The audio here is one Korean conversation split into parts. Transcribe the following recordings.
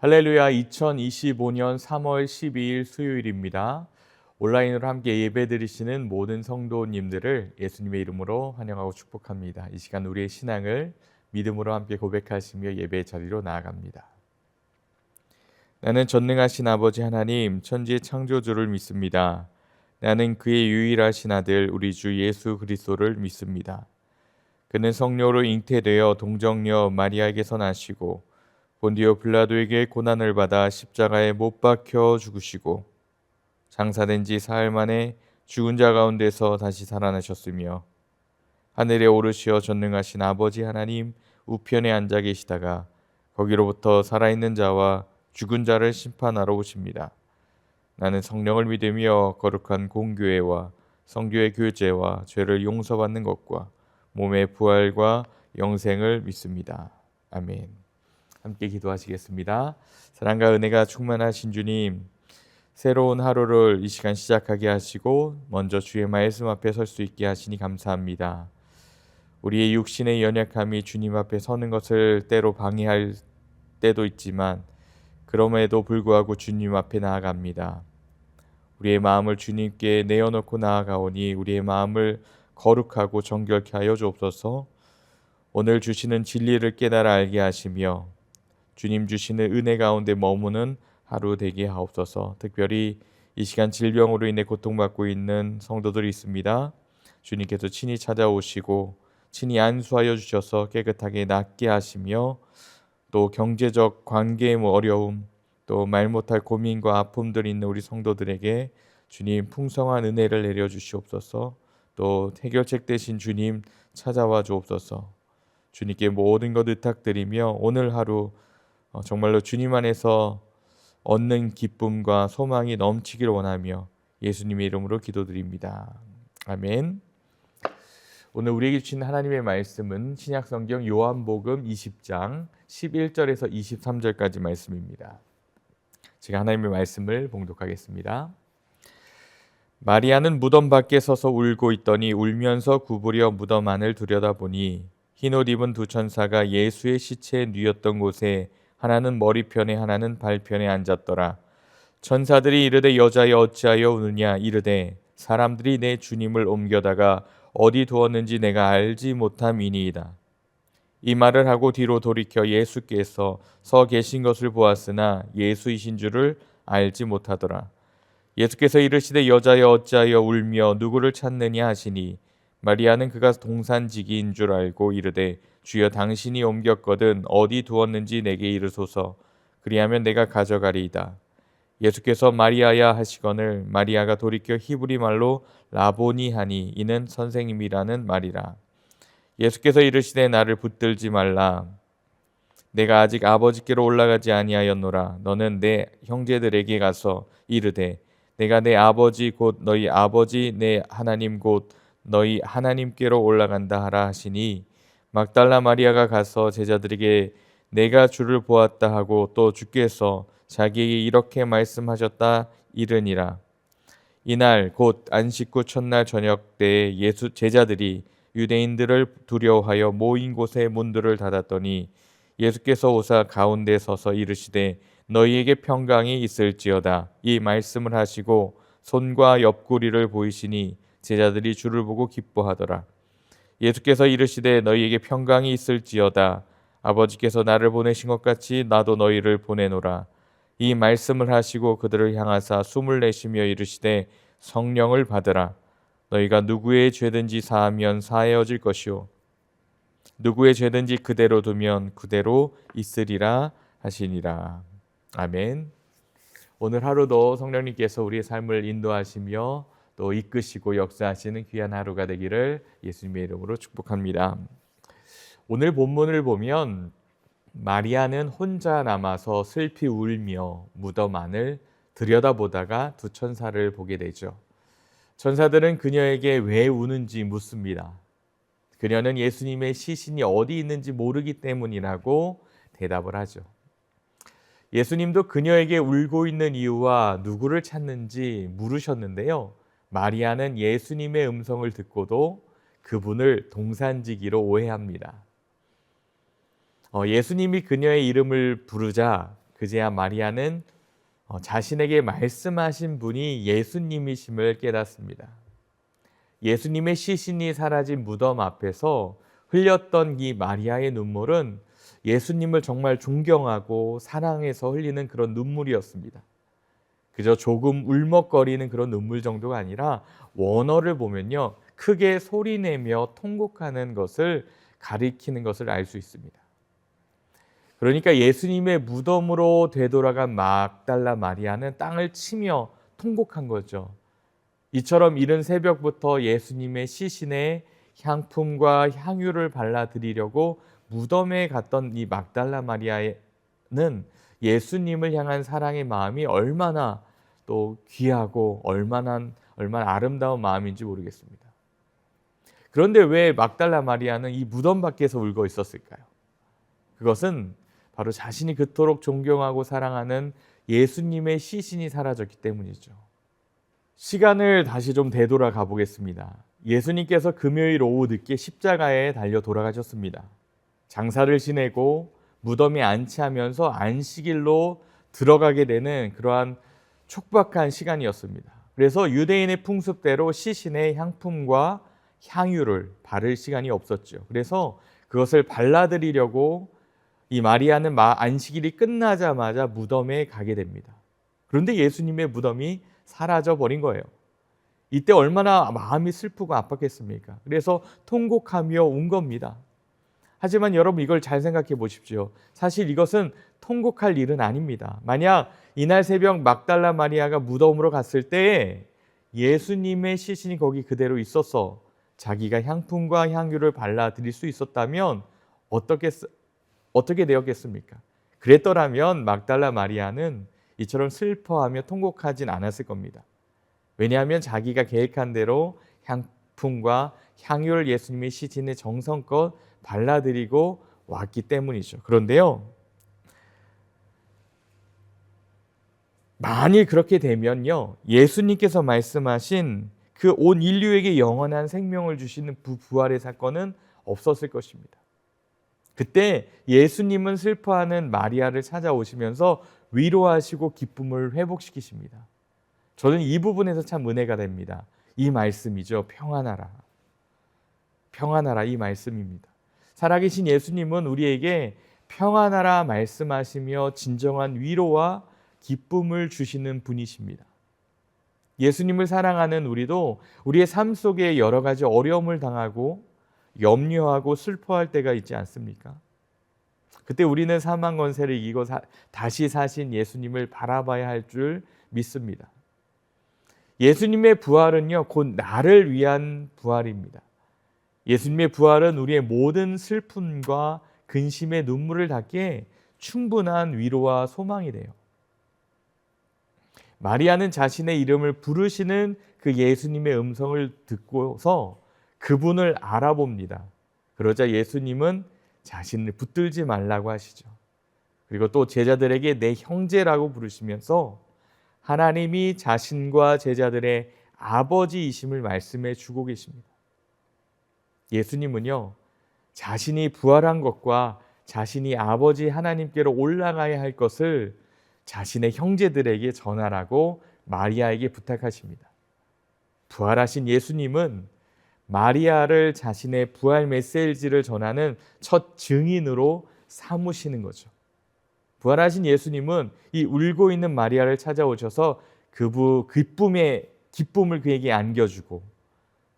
할렐루야. 2025년 3월 12일 수요일입니다. 온라인으로 함께 예배드리시는 모든 성도님들을 예수님의 이름으로 환영하고 축복합니다. 이 시간 우리의 신앙을 믿음으로 함께 고백하시며 예배의 자리로 나아갑니다. 나는 전능하신 아버지 하나님 천지의 창조주를 믿습니다. 나는 그의 유일하신 아들 우리 주 예수 그리스도를 믿습니다. 그는 성령으로 잉태되어 동정녀 마리아에게서 나시고 본디오 빌라도에게 고난을 받아 십자가에 못 박혀 죽으시고 장사된 지 사흘 만에 죽은 자 가운데서 다시 살아나셨으며 하늘에 오르시어 전능하신 아버지 하나님 우편에 앉아 계시다가 거기로부터 살아있는 자와 죽은 자를 심판하러 오십니다. 나는 성령을 믿으며 거룩한 공교회와 성교의 교제와 죄를 용서받는 것과 몸의 부활과 영생을 믿습니다. 아멘. 함께 기도하시겠습니다. 사랑과 은혜가 충만하신 주님, 새로운 하루를 이 시간 시작하게 하시고 먼저 주의 말씀 앞에 설 수 있게 하시니 감사합니다. 우리의 육신의 연약함이 주님 앞에 서는 것을 때로 방해할 때도 있지만 그럼에도 불구하고 주님 앞에 나아갑니다. 우리의 마음을 주님께 내어놓고 나아가오니 우리의 마음을 거룩하고 정결케 하여 주옵소서. 오늘 주시는 진리를 깨달아 알게 하시며 주님 주시는 은혜 가운데 머무는 하루 되게 하옵소서. 특별히 이 시간 질병으로 인해 고통받고 있는 성도들이 있습니다. 주님께서 친히 찾아오시고 친히 안수하여 주셔서 깨끗하게 낫게 하시며 또 경제적 관계의 어려움 또 말 못할 고민과 아픔들이 있는 우리 성도들에게 주님 풍성한 은혜를 내려 주시옵소서. 또 해결책 대신 주님 찾아와 주옵소서. 주님께 모든 것 의탁드리며 오늘 하루 정말로 주님 안에서 얻는 기쁨과 소망이 넘치기를 원하며 예수님의 이름으로 기도드립니다. 아멘. 오늘 우리에게 주신 하나님의 말씀은 신약성경 요한복음 20장 11절에서 23절까지 말씀입니다. 제가 하나님의 말씀을 봉독하겠습니다. 마리아는 무덤 밖에 서서 울고 있더니 울면서 구부려 무덤 안을 들여다보니 흰옷 입은 두 천사가 예수의 시체에 누웠던 곳에 하나는 머리편에 하나는 발편에 앉았더라. 천사들이 이르되 여자여 어찌하여 우느냐 이르되 사람들이 내 주님을 옮겨다가 어디 두었는지 내가 알지 못함이니이다. 이 말을 하고 뒤로 돌이켜 예수께서 서 계신 것을 보았으나 예수이신 줄을 알지 못하더라. 예수께서 이르시되 여자여 어찌하여 울며 누구를 찾느냐 하시니 마리아는 그가 동산지기인 줄 알고 이르되 주여 당신이 옮겼거든 어디 두었는지 내게 이르소서. 그리하면 내가 가져가리이다. 예수께서 마리아야 하시거늘 마리아가 돌이켜 히브리 말로 라보니 하니 이는 선생님이라는 말이라. 예수께서 이르시되 나를 붙들지 말라. 내가 아직 아버지께로 올라가지 아니하였노라. 너는 내 형제들에게 가서 이르되 내가 내 아버지 곧 너희 아버지 내 하나님 곧 너희 하나님께로 올라간다 하라 하시니 막달라 마리아가 가서 제자들에게 내가 주를 보았다 하고 또 주께서 자기에게 이렇게 말씀하셨다 이르니라. 이날 곧 안식 후 첫날 저녁 때에 예수 제자들이 유대인들을 두려워하여 모인 곳에 문들을 닫았더니 예수께서 오사 가운데 서서 이르시되 너희에게 평강이 있을지어다. 이 말씀을 하시고 손과 옆구리를 보이시니 제자들이 주를 보고 기뻐하더라. 예수께서 이르시되 너희에게 평강이 있을지어다. 아버지께서 나를 보내신 것 같이 나도 너희를 보내노라. 이 말씀을 하시고 그들을 향하사 숨을 내쉬며 이르시되 성령을 받으라. 너희가 누구의 죄든지 사하면 사하여질 것이요 누구의 죄든지 그대로 두면 그대로 있으리라 하시니라. 아멘. 오늘 하루도 성령님께서 우리의 삶을 인도하시며 또 이끄시고 역사하시는 귀한 하루가 되기를 예수님의 이름으로 축복합니다. 오늘 본문을 보면 마리아는 혼자 남아서 슬피 울며 무덤 안을 들여다보다가 두 천사를 보게 되죠. 천사들은 그녀에게 왜 우는지 묻습니다. 그녀는 예수님의 시신이 어디 있는지 모르기 때문이라고 대답을 하죠. 예수님도 그녀에게 울고 있는 이유와 누구를 찾는지 물으셨는데요. 마리아는 예수님의 음성을 듣고도 그분을 동산지기로 오해합니다. 예수님이 그녀의 이름을 부르자 그제야 마리아는 자신에게 말씀하신 분이 예수님이심을 깨닫습니다. 예수님의 시신이 사라진 무덤 앞에서 흘렸던 이 마리아의 눈물은 예수님을 정말 존경하고 사랑해서 흘리는 그런 눈물이었습니다. 그저 조금 울먹거리는 그런 눈물 정도가 아니라 원어를 보면요, 크게 소리내며 통곡하는 것을 가리키는 것을 알 수 있습니다. 그러니까 예수님의 무덤으로 되돌아간 막달라 마리아는 땅을 치며 통곡한 거죠. 이처럼 이른 새벽부터 예수님의 시신에 향품과 향유를 발라드리려고 무덤에 갔던 이 막달라 마리아는 예수님을 향한 사랑의 마음이 얼마나 또 귀하고 얼마나 아름다운 마음인지 모르겠습니다. 그런데 왜 막달라 마리아는 이 무덤 밖에서 울고 있었을까요? 그것은 바로 자신이 그토록 존경하고 사랑하는 예수님의 시신이 사라졌기 때문이죠. 시간을 다시 좀 되돌아가 보겠습니다. 예수님께서 금요일 오후 늦게 십자가에 달려 돌아가셨습니다. 장사를 지내고 무덤에 안치하면서 안식일로 들어가게 되는 그러한 촉박한 시간이었습니다. 그래서 유대인의 풍습대로 시신에 향품과 향유를 바를 시간이 없었죠. 그래서 그것을 발라드리려고 이 마리아는 안식일이 끝나자마자 무덤에 가게 됩니다. 그런데 예수님의 무덤이 사라져 버린 거예요. 이때 얼마나 마음이 슬프고 아팠겠습니까? 그래서 통곡하며 운 겁니다. 하지만 여러분, 이걸 잘 생각해 보십시오. 사실 이것은 통곡할 일은 아닙니다. 만약 이날 새벽 막달라 마리아가 무덤으로 갔을 때 예수님의 시신이 거기 그대로 있어서 자기가 향품과 향유를 발라드릴 수 있었다면 어떻게 되었겠습니까? 그랬더라면 막달라 마리아는 이처럼 슬퍼하며 통곡하진 않았을 겁니다. 왜냐하면 자기가 계획한 대로 향품과 향유를 예수님의 시신에 정성껏 발라드리고 왔기 때문이죠. 그런데요, 만일 그렇게 되면요, 예수님께서 말씀하신 그 온 인류에게 영원한 생명을 주시는 부활의 사건은 없었을 것입니다. 그때 예수님은 슬퍼하는 마리아를 찾아오시면서 위로하시고 기쁨을 회복시키십니다. 저는 이 부분에서 참 은혜가 됩니다. 이 말씀이죠. 평안하라. 평안하라, 이 말씀입니다. 살아계신 예수님은 우리에게 평안하라 말씀하시며 진정한 위로와 기쁨을 주시는 분이십니다. 예수님을 사랑하는 우리도 우리의 삶 속에 여러 가지 어려움을 당하고 염려하고 슬퍼할 때가 있지 않습니까? 그때 우리는 사망 권세를 이기고 다시 사신 예수님을 바라봐야 할 줄 믿습니다. 예수님의 부활은요, 곧 나를 위한 부활입니다. 예수님의 부활은 우리의 모든 슬픔과 근심의 눈물을 닦기에 충분한 위로와 소망이 돼요. 마리아는 자신의 이름을 부르시는 그 예수님의 음성을 듣고서 그분을 알아봅니다. 그러자 예수님은 자신을 붙들지 말라고 하시죠. 그리고 또 제자들에게 내 형제라고 부르시면서 하나님이 자신과 제자들의 아버지이심을 말씀해 주고 계십니다. 예수님은요, 자신이 부활한 것과 자신이 아버지 하나님께로 올라가야 할 것을 자신의 형제들에게 전하라고 마리아에게 부탁하십니다. 부활하신 예수님은 마리아를 자신의 부활 메시지를 전하는 첫 증인으로 삼으시는 거죠. 부활하신 예수님은 이 울고 있는 마리아를 찾아오셔서 기쁨을 그에게 안겨주고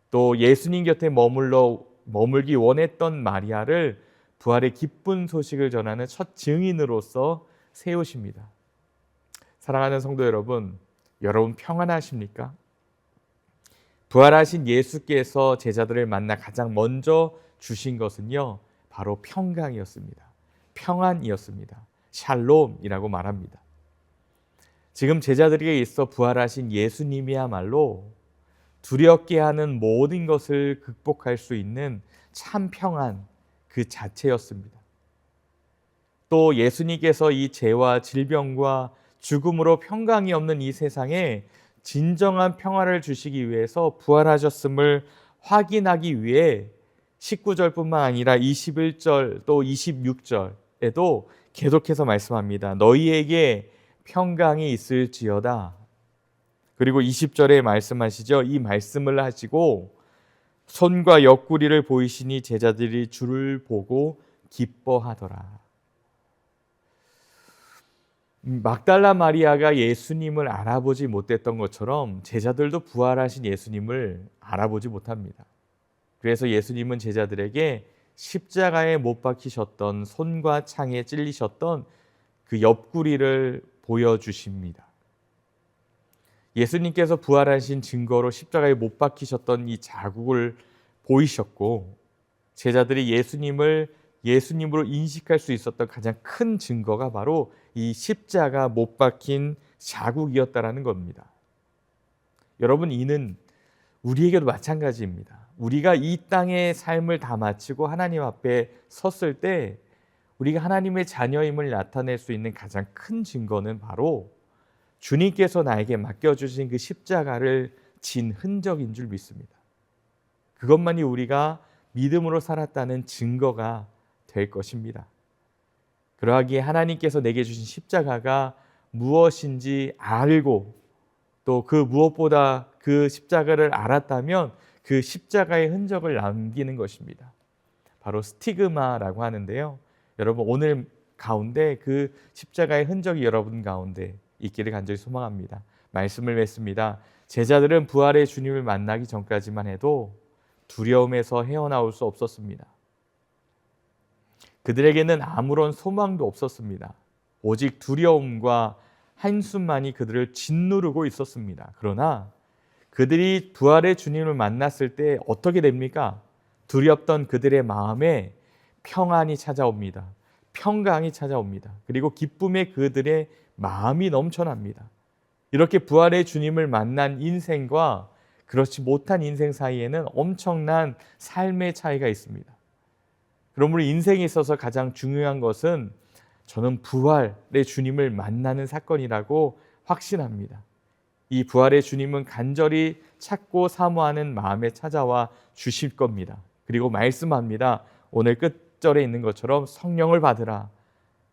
또 예수님 곁에 머물기 원했던 마리아를 부활의 기쁜 소식을 전하는 첫 증인으로서 세우십니다. 사랑하는 성도 여러분, 여러분 평안하십니까? 부활하신 예수께서 제자들을 만나 가장 먼저 주신 것은요, 바로 평강이었습니다. 평안이었습니다. 샬롬이라고 말합니다. 지금 제자들에게 있어 부활하신 예수님이야말로 두렵게 하는 모든 것을 극복할 수 있는 참 평안 그 자체였습니다. 또 예수님께서 이 죄와 질병과 죽음으로 평강이 없는 이 세상에 진정한 평화를 주시기 위해서 부활하셨음을 확인하기 위해 19절뿐만 아니라 21절 또 26절에도 계속해서 말씀합니다. 너희에게 평강이 있을지어다. 그리고 20절에 말씀하시죠. 이 말씀을 하시고 손과 옆구리를 보이시니 제자들이 주를 보고 기뻐하더라. 막달라 마리아가 예수님을 알아보지 못했던 것처럼 제자들도 부활하신 예수님을 알아보지 못합니다. 그래서 예수님은 제자들에게 십자가에 못 박히셨던 손과 창에 찔리셨던 그 옆구리를 보여주십니다. 예수님께서 부활하신 증거로 십자가에 못 박히셨던 이 자국을 보이셨고, 제자들이 예수님을 예수님으로 인식할 수 있었던 가장 큰 증거가 바로 이 십자가 못 박힌 자국이었다라는 겁니다. 여러분, 이는 우리에게도 마찬가지입니다. 우리가 이 땅의 삶을 다 마치고 하나님 앞에 섰을 때 우리가 하나님의 자녀임을 나타낼 수 있는 가장 큰 증거는 바로 주님께서 나에게 맡겨주신 그 십자가를 진 흔적인 줄 믿습니다. 그것만이 우리가 믿음으로 살았다는 증거가 될 것입니다. 그러하기에 하나님께서 내게 주신 십자가가 무엇인지 알고 또 그 무엇보다 그 십자가를 알았다면 그 십자가의 흔적을 남기는 것입니다. 바로 스티그마라고 하는데요. 여러분, 오늘 가운데 그 십자가의 흔적이 여러분 가운데 있기를 간절히 소망합니다. 말씀을 맺습니다. 제자들은 부활의 주님을 만나기 전까지만 해도 두려움에서 헤어나올 수 없었습니다. 그들에게는 아무런 소망도 없었습니다. 오직 두려움과 한숨만이 그들을 짓누르고 있었습니다. 그러나 그들이 부활의 주님을 만났을 때 어떻게 됩니까? 두렵던 그들의 마음에 평안이 찾아옵니다. 평강이 찾아옵니다. 그리고 기쁨에 그들의 마음이 넘쳐납니다. 이렇게 부활의 주님을 만난 인생과 그렇지 못한 인생 사이에는 엄청난 삶의 차이가 있습니다. 그러므로 인생에 있어서 가장 중요한 것은 저는 부활의 주님을 만나는 사건이라고 확신합니다. 이 부활의 주님은 간절히 찾고 사모하는 마음에 찾아와 주실 겁니다. 그리고 말씀합니다. 오늘 끝절에 있는 것처럼 성령을 받으라.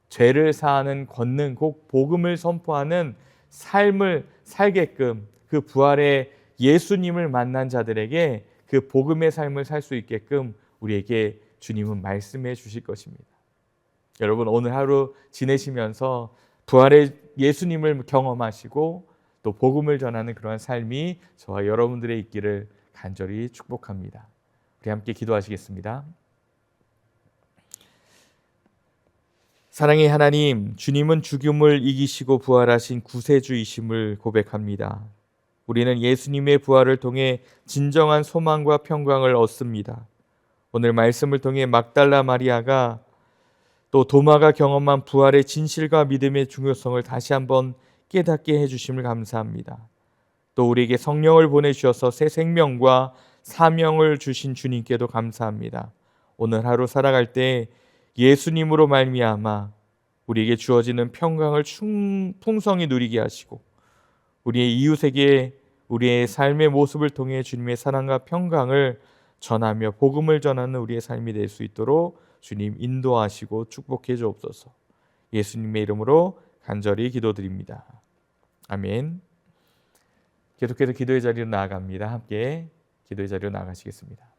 죄를 사하는 권능, 곧 복음을 선포하는 삶을 살게끔 그 부활의 예수님을 만난 자들에게 그 복음의 삶을 살 수 있게끔 우리에게 주님은 말씀해 주실 것입니다. 여러분, 오늘 하루 지내시면서 부활의 예수님을 경험하시고 또 복음을 전하는 그러한 삶이 저와 여러분들의 있기를 간절히 축복합니다. 우리 함께 기도하시겠습니다. 사랑의 하나님, 주님은 죽음을 이기시고 부활하신 구세주이심을 고백합니다. 우리는 예수님의 부활을 통해 진정한 소망과 평강을 얻습니다. 오늘 말씀을 통해 막달라 마리아가 또 도마가 경험한 부활의 진실과 믿음의 중요성을 다시 한번 깨닫게 해주심을 감사합니다. 또 우리에게 성령을 보내주셔서 새 생명과 사명을 주신 주님께도 감사합니다. 오늘 하루 살아갈 때 예수님으로 말미암아 우리에게 주어지는 평강을 풍성히 누리게 하시고 우리의 이웃에게 우리의 삶의 모습을 통해 주님의 사랑과 평강을 전하며 복음을 전하는 우리의 삶이 될 수 있도록 주님 인도하시고 축복해 주옵소서. 예수님의 이름으로 간절히 기도드립니다. 아멘. 계속해서 기도의 자리로 나아갑니다. 함께 기도의 자리로 나아가시겠습니다.